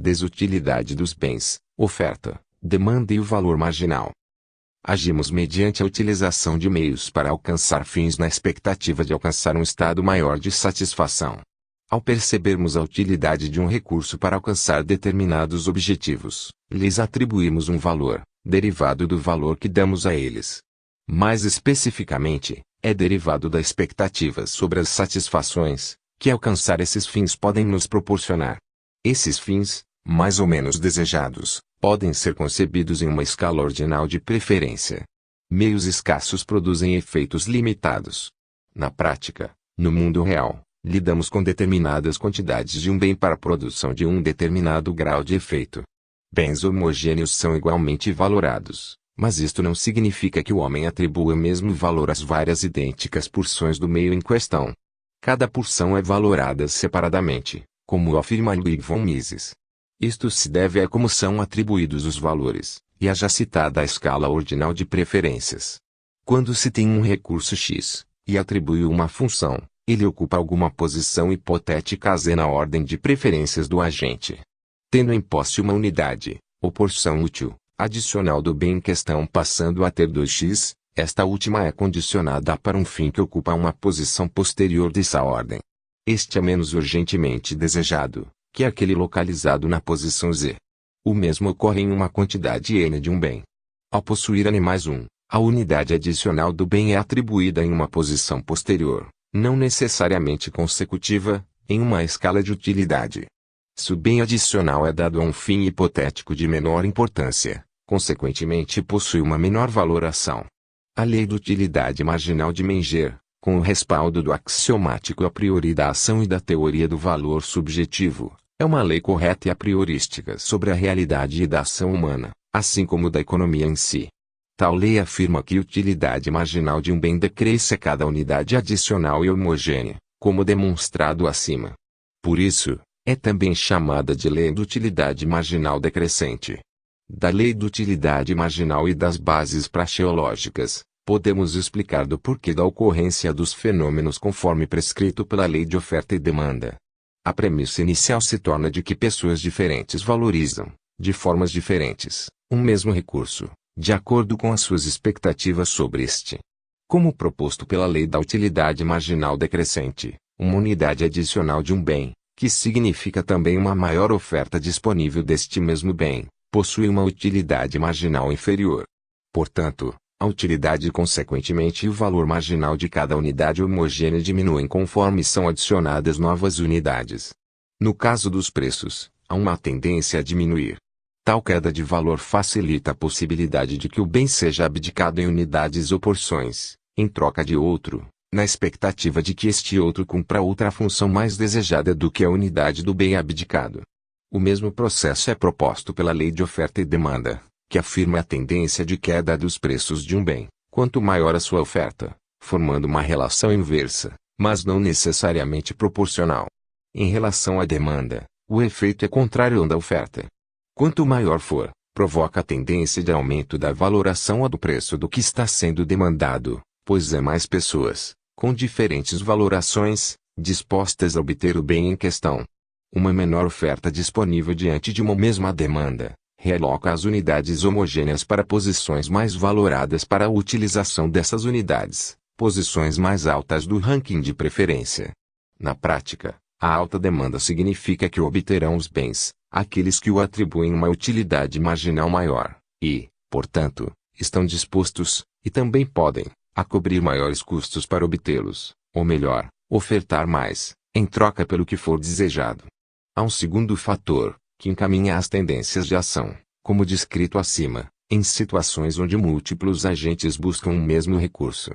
desutilidade dos bens, oferta, demanda e o valor marginal. Agimos mediante a utilização de meios para alcançar fins na expectativa de alcançar um estado maior de satisfação. Ao percebermos a utilidade de um recurso para alcançar determinados objetivos, lhes atribuímos um valor, derivado do valor que damos a eles. Mais especificamente, é derivado da expectativa sobre as satisfações que alcançar esses fins podem nos proporcionar. Esses fins, mais ou menos desejados, podem ser concebidos em uma escala ordinal de preferência. Meios escassos produzem efeitos limitados. Na prática, no mundo real, lidamos com determinadas quantidades de um bem para a produção de um determinado grau de efeito. Bens homogêneos são igualmente valorados, mas isto não significa que o homem atribua o mesmo valor às várias idênticas porções do meio em questão. Cada porção é valorada separadamente, como afirma Ludwig von Mises. Isto se deve a como são atribuídos os valores, e a já citada escala ordinal de preferências. Quando se tem um recurso X, e atribui uma função, ele ocupa alguma posição hipotética Z na ordem de preferências do agente. Tendo em posse uma unidade, ou porção útil, adicional do bem em questão passando a ter 2x, esta última é condicionada para um fim que ocupa uma posição posterior dessa ordem. Este é menos urgentemente desejado que aquele localizado na posição Z. O mesmo ocorre em uma quantidade N de um bem. Ao possuir N mais 1, a unidade adicional do bem é atribuída em uma posição posterior, não necessariamente consecutiva, em uma escala de utilidade. Se o bem adicional é dado a um fim hipotético de menor importância, consequentemente possui uma menor valoração. A lei da utilidade marginal de Menger, com o respaldo do axiomático a priori da ação e da teoria do valor subjetivo, é uma lei correta e a priorística sobre a realidade e da ação humana, assim como da economia em si. Tal lei afirma que a utilidade marginal de um bem decresce a cada unidade adicional e homogênea, como demonstrado acima. Por isso, é também chamada de lei da utilidade marginal decrescente. Da lei da utilidade marginal e das bases praxeológicas, podemos explicar do porquê da ocorrência dos fenômenos conforme prescrito pela lei de oferta e demanda. A premissa inicial se torna de que pessoas diferentes valorizam, de formas diferentes, um mesmo recurso, de acordo com as suas expectativas sobre este. Como proposto pela lei da utilidade marginal decrescente, uma unidade adicional de um bem, que significa também uma maior oferta disponível deste mesmo bem, possui uma utilidade marginal inferior. Portanto, a utilidade e consequentemente o valor marginal de cada unidade homogênea diminuem conforme são adicionadas novas unidades. No caso dos preços, há uma tendência a diminuir. Tal queda de valor facilita a possibilidade de que o bem seja abdicado em unidades ou porções, em troca de outro, na expectativa de que este outro cumpra outra função mais desejada do que a unidade do bem abdicado. O mesmo processo é proposto pela lei de oferta e demanda, que afirma a tendência de queda dos preços de um bem, quanto maior a sua oferta, formando uma relação inversa, mas não necessariamente proporcional. Em relação à demanda, o efeito é contrário ao da oferta. Quanto maior for, provoca a tendência de aumento da valoração a do preço do que está sendo demandado, pois é mais pessoas, com diferentes valorações, dispostas a obter o bem em questão. Uma menor oferta disponível diante de uma mesma demanda realoca as unidades homogêneas para posições mais valoradas para a utilização dessas unidades, posições mais altas do ranking de preferência. Na prática, a alta demanda significa que obterão os bens, aqueles que o atribuem uma utilidade marginal maior, e, portanto, estão dispostos, e também podem, a cobrir maiores custos para obtê-los, ou melhor, ofertar mais, em troca pelo que for desejado. Há um segundo fator, que encaminha as tendências de ação, como descrito acima, em situações onde múltiplos agentes buscam um mesmo recurso.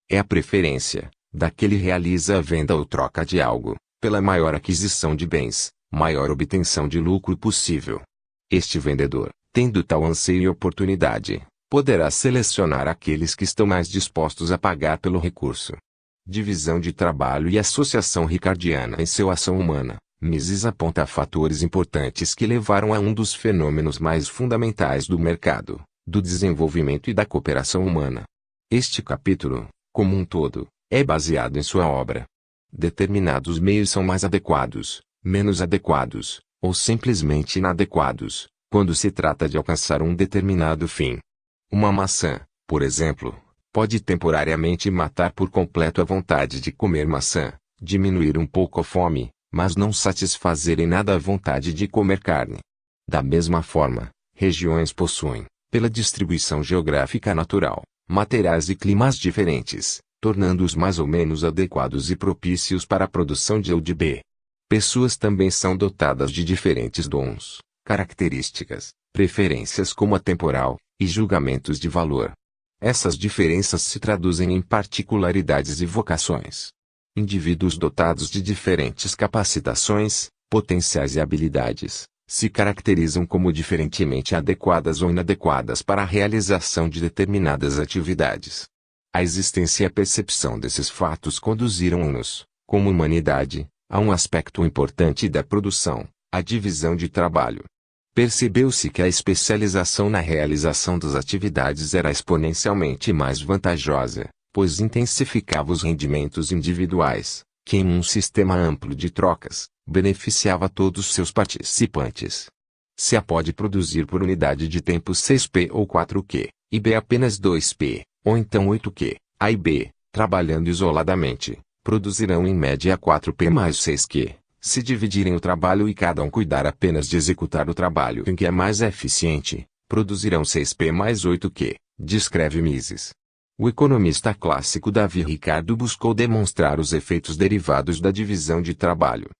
É a preferência, daquele realiza a venda ou troca de algo, pela maior aquisição de bens, maior obtenção de lucro possível. Este vendedor, tendo tal anseio e oportunidade, poderá selecionar aqueles que estão mais dispostos a pagar pelo recurso. Divisão de trabalho e associação ricardiana em seu Ação Humana. Mises aponta fatores importantes que levaram a um dos fenômenos mais fundamentais do mercado, do desenvolvimento e da cooperação humana. Este capítulo, como um todo, é baseado em sua obra. Determinados meios são mais adequados, menos adequados, ou simplesmente inadequados, quando se trata de alcançar um determinado fim. Uma maçã, por exemplo, pode temporariamente matar por completo a vontade de comer maçã, diminuir um pouco a fome, mas não satisfazer em nada a vontade de comer carne. Da mesma forma, regiões possuem, pela distribuição geográfica natural, materiais e climas diferentes, tornando-os mais ou menos adequados e propícios para a produção de A ou de B. Pessoas também são dotadas de diferentes dons, características, preferências como a temporal, e julgamentos de valor. Essas diferenças se traduzem em particularidades e vocações. Indivíduos dotados de diferentes capacitações, potenciais e habilidades, se caracterizam como diferentemente adequadas ou inadequadas para a realização de determinadas atividades. A existência e a percepção desses fatos conduziram-nos, como humanidade, a um aspecto importante da produção, a divisão de trabalho. Percebeu-se que a especialização na realização das atividades era exponencialmente mais vantajosa, pois intensificava os rendimentos individuais, que em um sistema amplo de trocas, beneficiava todos seus participantes. Se A pode produzir por unidade de tempo 6P ou 4Q, e B apenas 2P, ou então 8Q, A e B, trabalhando isoladamente, produzirão em média 4P mais 6Q. Se dividirem o trabalho e cada um cuidar apenas de executar o trabalho em que é mais eficiente, produzirão 6P mais 8Q, descreve Mises. O economista clássico Davi Ricardo buscou demonstrar os efeitos derivados da divisão de trabalho.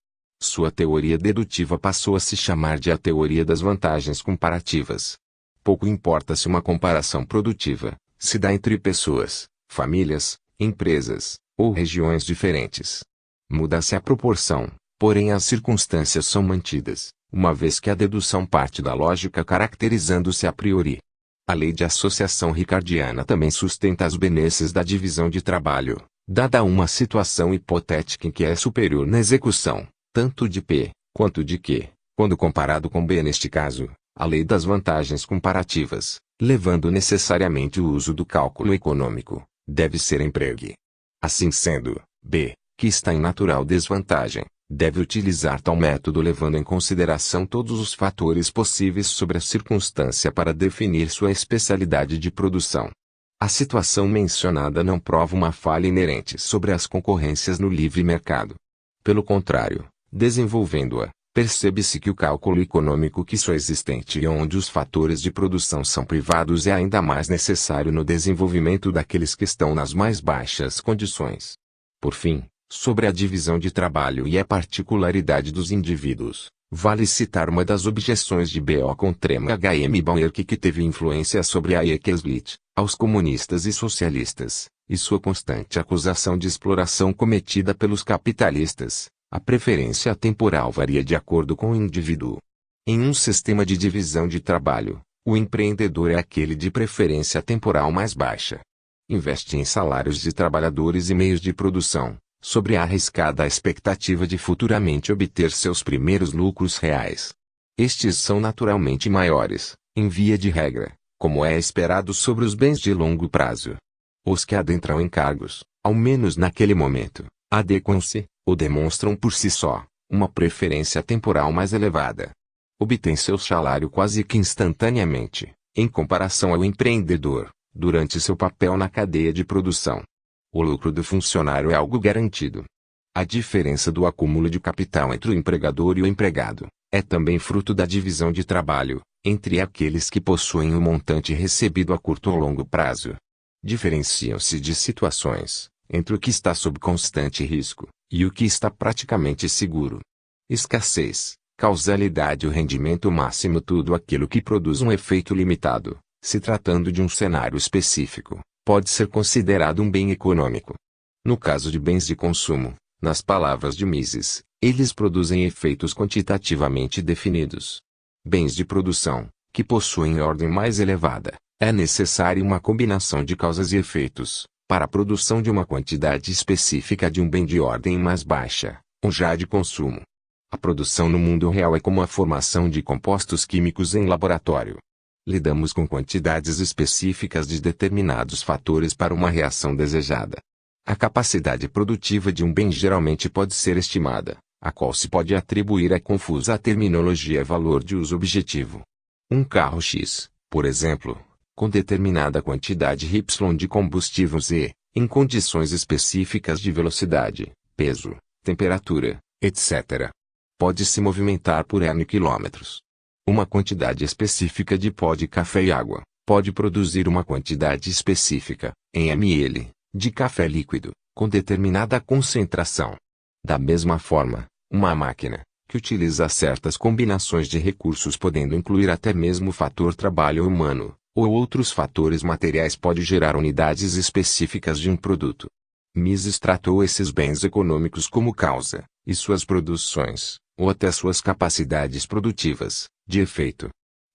Sua teoria dedutiva passou a se chamar de a teoria das vantagens comparativas. Pouco importa se uma comparação produtiva se dá entre pessoas, famílias, empresas, ou regiões diferentes. Muda-se a proporção, porém as circunstâncias são mantidas, uma vez que a dedução parte da lógica caracterizando-se a priori. A lei de associação ricardiana também sustenta as benesses da divisão de trabalho, dada uma situação hipotética em que é superior na execução, tanto de P, quanto de Q, quando comparado com B. Neste caso, a lei das vantagens comparativas, levando necessariamente o uso do cálculo econômico, deve ser empregue. Assim sendo, B, que está em natural desvantagem, deve utilizar tal método levando em consideração todos os fatores possíveis sobre a circunstância para definir sua especialidade de produção. A situação mencionada não prova uma falha inerente sobre as concorrências no livre mercado. Pelo contrário, desenvolvendo-a, percebe-se que o cálculo econômico que só existente e onde os fatores de produção são privados é ainda mais necessário no desenvolvimento daqueles que estão nas mais baixas condições. Por fim, sobre a divisão de trabalho e a particularidade dos indivíduos, vale citar uma das objeções de B.O. contra H.M. Bauerque que teve influência sobre a Ekeslit, aos comunistas e socialistas, e sua constante acusação de exploração cometida pelos capitalistas. A preferência temporal varia de acordo com o indivíduo. Em um sistema de divisão de trabalho, o empreendedor é aquele de preferência temporal mais baixa. Investe em salários de trabalhadores e meios de produção, sobre a arriscada expectativa de futuramente obter seus primeiros lucros reais. Estes são naturalmente maiores, em via de regra, como é esperado sobre os bens de longo prazo. Os que adentram em cargos, ao menos naquele momento, adequam-se, ou demonstram por si só, uma preferência temporal mais elevada. Obtém seu salário quase que instantaneamente, em comparação ao empreendedor, durante seu papel na cadeia de produção. O lucro do funcionário é algo garantido. A diferença do acúmulo de capital entre o empregador e o empregado, é também fruto da divisão de trabalho, entre aqueles que possuem o montante recebido a curto ou longo prazo. Diferenciam-se de situações, entre o que está sob constante risco, e o que está praticamente seguro. Escassez, causalidade e o rendimento máximo, tudo aquilo que produz um efeito limitado, se tratando de um cenário específico, pode ser considerado um bem econômico. No caso de bens de consumo, nas palavras de Mises, eles produzem efeitos quantitativamente definidos. Bens de produção, que possuem ordem mais elevada, é necessária uma combinação de causas e efeitos, para a produção de uma quantidade específica de um bem de ordem mais baixa, ou já de consumo. A produção no mundo real é como a formação de compostos químicos em laboratório. Lidamos com quantidades específicas de determinados fatores para uma reação desejada. A capacidade produtiva de um bem geralmente pode ser estimada, a qual se pode atribuir a confusa terminologia valor de uso objetivo. Um carro X, por exemplo, com determinada quantidade Y de combustível Z, em condições específicas de velocidade, peso, temperatura, etc., pode se movimentar por N quilômetros. Uma quantidade específica de pó de café e água pode produzir uma quantidade específica, em ml, de café líquido, com determinada concentração. Da mesma forma, uma máquina, que utiliza certas combinações de recursos podendo incluir até mesmo o fator trabalho humano, ou outros fatores materiais pode gerar unidades específicas de um produto. Mises tratou esses bens econômicos como causa, e suas produções, ou até suas capacidades produtivas, de efeito.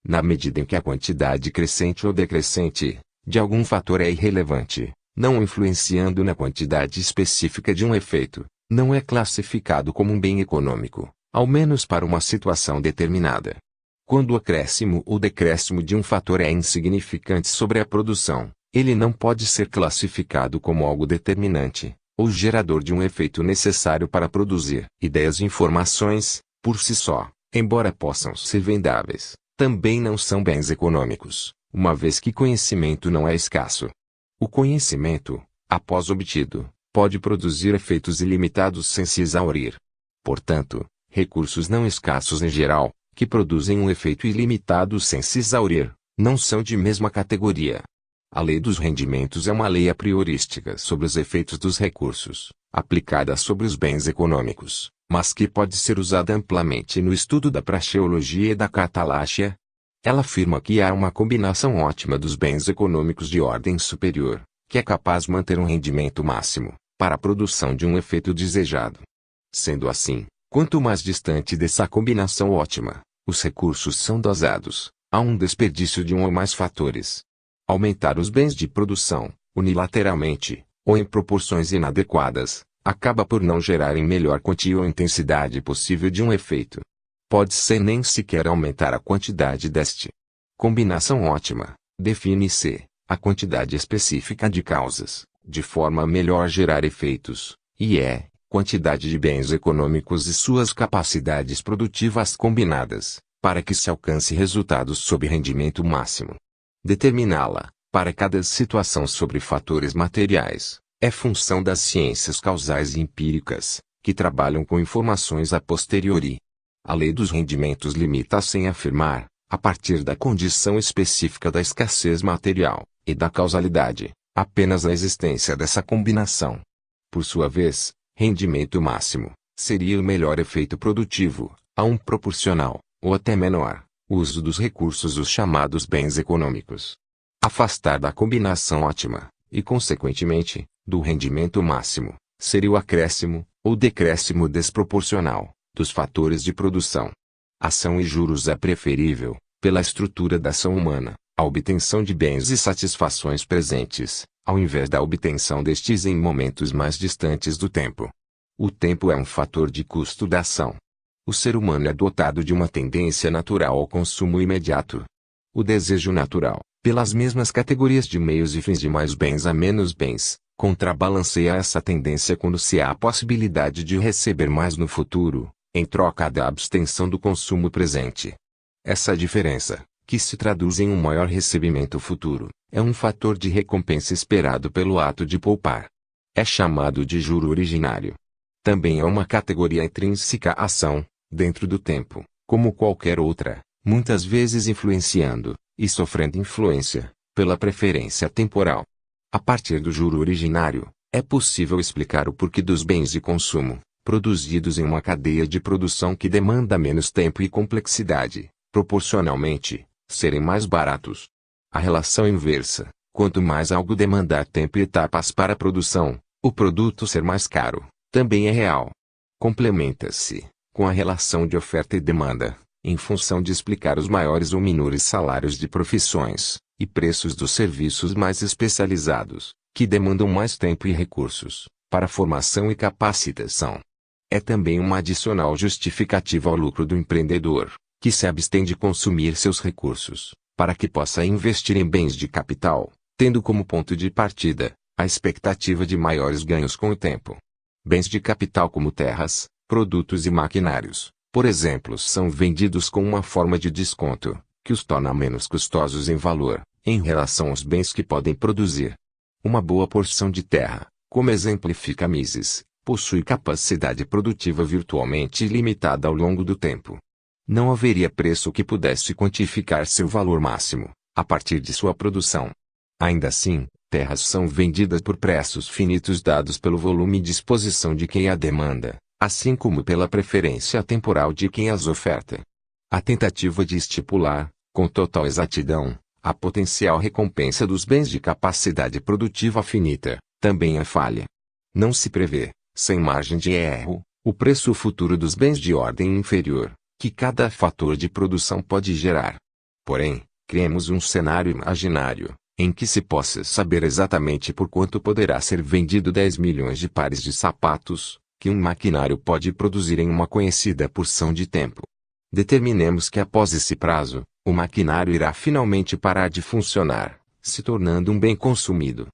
Na medida em que a quantidade crescente ou decrescente, de algum fator é irrelevante, não influenciando na quantidade específica de um efeito, não é classificado como um bem econômico, ao menos para uma situação determinada. Quando o acréscimo ou decréscimo de um fator é insignificante sobre a produção, ele não pode ser classificado como algo determinante, ou gerador de um efeito necessário para produzir. Ideias e informações, por si só, embora possam ser vendáveis, também não são bens econômicos, uma vez que conhecimento não é escasso. O conhecimento, após obtido, pode produzir efeitos ilimitados sem se exaurir. Portanto, recursos não escassos em geral, que produzem um efeito ilimitado sem se exaurir, não são de mesma categoria. A lei dos rendimentos é uma lei a priorística sobre os efeitos dos recursos, aplicada sobre os bens econômicos, mas que pode ser usada amplamente no estudo da praxeologia e da cataláxia. Ela afirma que há uma combinação ótima dos bens econômicos de ordem superior, que é capaz de manter um rendimento máximo, para a produção de um efeito desejado. Sendo assim, quanto mais distante dessa combinação ótima, os recursos são dosados, há um desperdício de um ou mais fatores. Aumentar os bens de produção, unilateralmente, ou em proporções inadequadas, acaba por não gerar em melhor quantia ou intensidade possível de um efeito. Pode-se nem sequer aumentar a quantidade deste. Combinação ótima, define-se, a quantidade específica de causas, de forma a melhor gerar efeitos, e quantidade de bens econômicos e suas capacidades produtivas combinadas, para que se alcance resultados sob rendimento máximo. Determiná-la, para cada situação sobre fatores materiais, é função das ciências causais e empíricas, que trabalham com informações a posteriori. A lei dos rendimentos limita-se em afirmar, a partir da condição específica da escassez material, e da causalidade, apenas a existência dessa combinação. Por sua vez, rendimento máximo, seria o melhor efeito produtivo, a um proporcional, ou até menor, uso dos recursos os chamados bens econômicos. Afastar da combinação ótima, e consequentemente, do rendimento máximo, seria o acréscimo, ou decréscimo desproporcional, dos fatores de produção. Ação e juros é preferível, pela estrutura da ação humana, a obtenção de bens e satisfações presentes, ao invés da obtenção destes em momentos mais distantes do tempo. O tempo é um fator de custo da ação. O ser humano é dotado de uma tendência natural ao consumo imediato. O desejo natural, pelas mesmas categorias de meios e fins de mais bens a menos bens, contrabalanceia essa tendência quando se há a possibilidade de receber mais no futuro, em troca da abstenção do consumo presente. Essa diferença, que se traduz em um maior recebimento futuro, é um fator de recompensa esperado pelo ato de poupar. É chamado de juro originário. Também é uma categoria intrínseca à ação, dentro do tempo, como qualquer outra, muitas vezes influenciando, e sofrendo influência, pela preferência temporal. A partir do juro originário, é possível explicar o porquê dos bens de consumo, produzidos em uma cadeia de produção que demanda menos tempo e complexidade, proporcionalmente, serem mais baratos. A relação inversa, quanto mais algo demandar tempo e etapas para a produção, o produto ser mais caro, também é real. Complementa-se, com a relação de oferta e demanda, em função de explicar os maiores ou menores salários de profissões, e preços dos serviços mais especializados, que demandam mais tempo e recursos, para formação e capacitação. É também uma adicional justificativa ao lucro do empreendedor, que se abstém de consumir seus recursos, para que possa investir em bens de capital, tendo como ponto de partida, a expectativa de maiores ganhos com o tempo. Bens de capital como terras, Produtos e maquinários, por exemplo, são vendidos com uma forma de desconto, que os torna menos custosos em valor, em relação aos bens que podem produzir. Uma boa porção de terra, como exemplifica Mises, possui capacidade produtiva virtualmente ilimitada ao longo do tempo. Não haveria preço que pudesse quantificar seu valor máximo, a partir de sua produção. Ainda assim, terras são vendidas por preços finitos dados pelo volume e disposição de quem a demanda, assim como pela preferência temporal de quem as oferta. A tentativa de estipular, com total exatidão, a potencial recompensa dos bens de capacidade produtiva finita, também é falha. Não se prevê, sem margem de erro, o preço futuro dos bens de ordem inferior, que cada fator de produção pode gerar. Porém, criemos um cenário imaginário, em que se possa saber exatamente por quanto poderá ser vendido 10 milhões de pares de sapatos, que um maquinário pode produzir em uma conhecida porção de tempo. Determinemos que após esse prazo, o maquinário irá finalmente parar de funcionar, se tornando um bem consumido.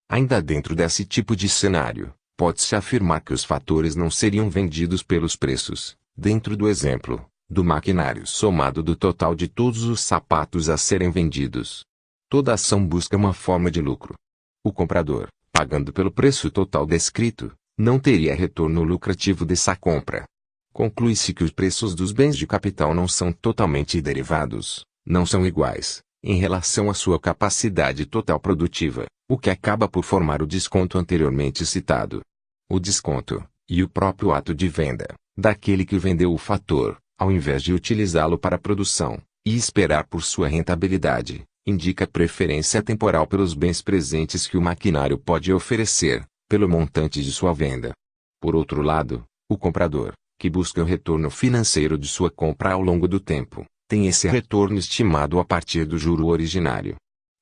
Ainda dentro desse tipo de cenário, pode-se afirmar que os fatores não seriam vendidos pelos preços, dentro do exemplo, do maquinário somado do total de todos os sapatos a serem vendidos. Toda ação busca uma forma de lucro. O comprador, pagando pelo preço total descrito, não teria retorno lucrativo dessa compra. Conclui-se que os preços dos bens de capital não são totalmente derivados, não são iguais, em relação à sua capacidade total produtiva, o que acaba por formar o desconto anteriormente citado. O desconto, e o próprio ato de venda, daquele que vendeu o fator, ao invés de utilizá-lo para a produção, e esperar por sua rentabilidade, indica preferência temporal pelos bens presentes que o maquinário pode oferecer, pelo montante de sua venda. Por outro lado, o comprador, que busca o retorno financeiro de sua compra ao longo do tempo, tem esse retorno estimado a partir do juro originário.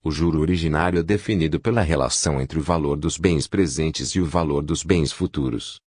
O juro originário é definido pela relação entre o valor dos bens presentes e o valor dos bens futuros.